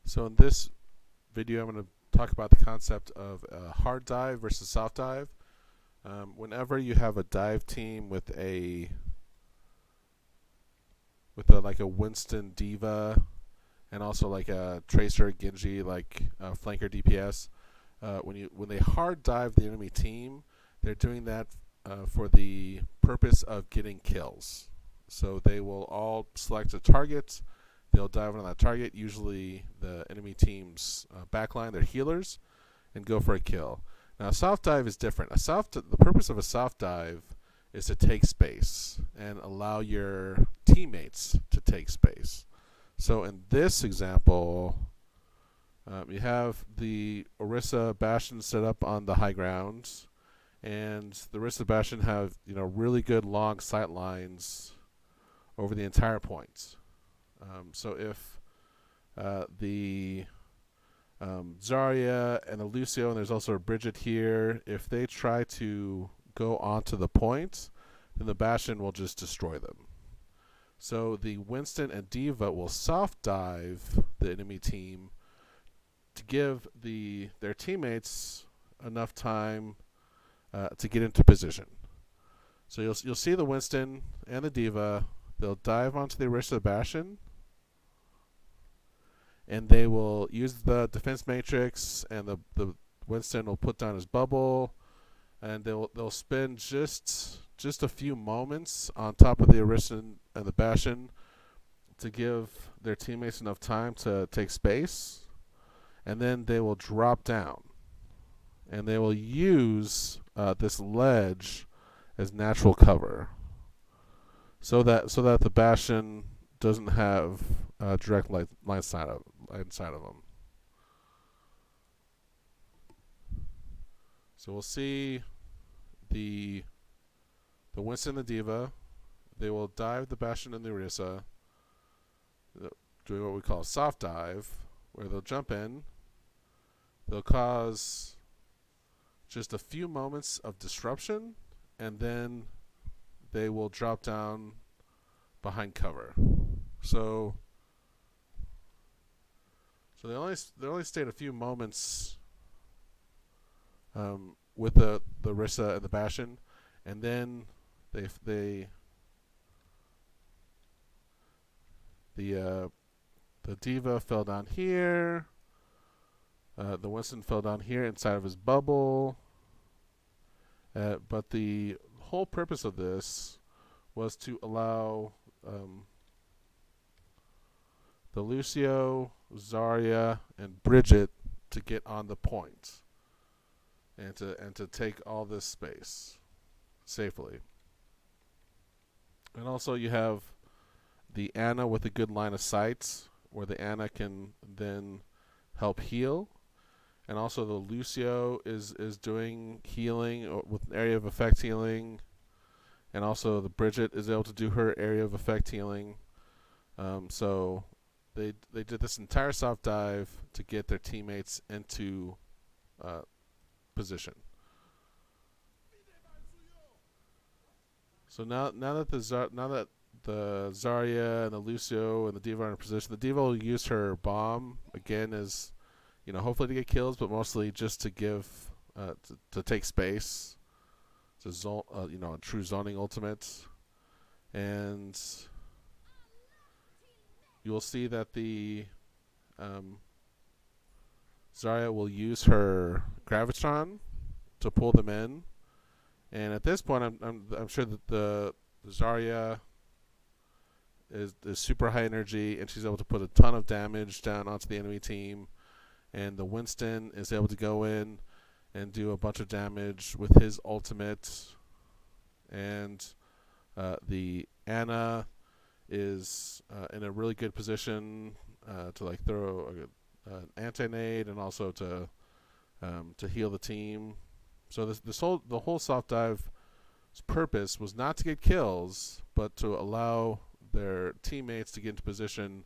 So in this video, I'm going to talk about the concept of a hard dive versus soft dive. Whenever you have a dive team with like a Winston D.Va and also like a Tracer Genji like flanker DPS, when they hard dive the enemy team, they're doing that for the purpose of getting kills. So they will all select a target. They'll dive on that target, usually the enemy team's backline, their healers, and go for a kill. Now, a soft dive is different. The purpose of a soft dive is to take space and allow your teammates to take space. So in this example, you have the Orisa Bastion set up on the high ground, and the Orisa Bastion have really good long sight lines over the entire point. So if the Zarya and the Lucio, and there's also a Bridget here, if they try to go onto the point, then the Bastion will just destroy them. So the Winston and D.Va will soft dive the enemy team to give their teammates enough time to get into position. So you'll see the Winston and the D.Va. They'll dive onto the Orisa Bastion, and they will use the defense matrix, and the Winston will put down his bubble, and they'll spend just a few moments on top of the Orisa and the Bastion to give their teammates enough time to take space, and then they will drop down, and they will use this ledge as natural cover, so that the Bastion doesn't have direct line inside of them. So we'll see the Winston and the D.Va. They will dive the Bastion and the Orisa, doing what we call a soft dive, where they'll jump in. They'll cause just a few moments of disruption, and then they will drop down behind cover. So they only stayed a few moments with the Orisa and the Bastion, and then the D.Va fell down here. The Winston fell down here inside of his bubble. But the whole purpose of this was to allow the Lucio, Zarya, and Bridget to get on the point and to take all this space safely. And also you have the Ana with a good line of sight, where the Ana can then help heal. And also the Lucio is doing healing with area of effect healing. And also the Bridget is able to do her area of effect healing. So they did this entire soft dive to get their teammates into position. So now that the Zarya and the Lucio and the D.Va are in position, the D.Va will use her bomb again as hopefully to get kills, but mostly just to give to take space. It's a true zoning ultimate, and you will see that the Zarya will use her Gravitron to pull them in, and at this point, I'm sure that the Zarya is super high energy, and she's able to put a ton of damage down onto the enemy team, and the Winston is able to go in and do a bunch of damage with his ultimate, and the Ana is in a really good position to like throw an anti-nade and also to heal the team. So the whole soft dive's purpose was not to get kills, but to allow their teammates to get into position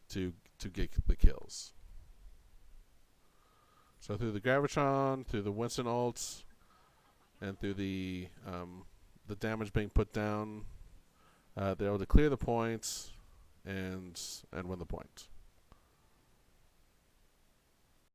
to get the kills. So through the Gravitron, through the Winston ults, and through the damage being put down, they're able to clear the points and win the point.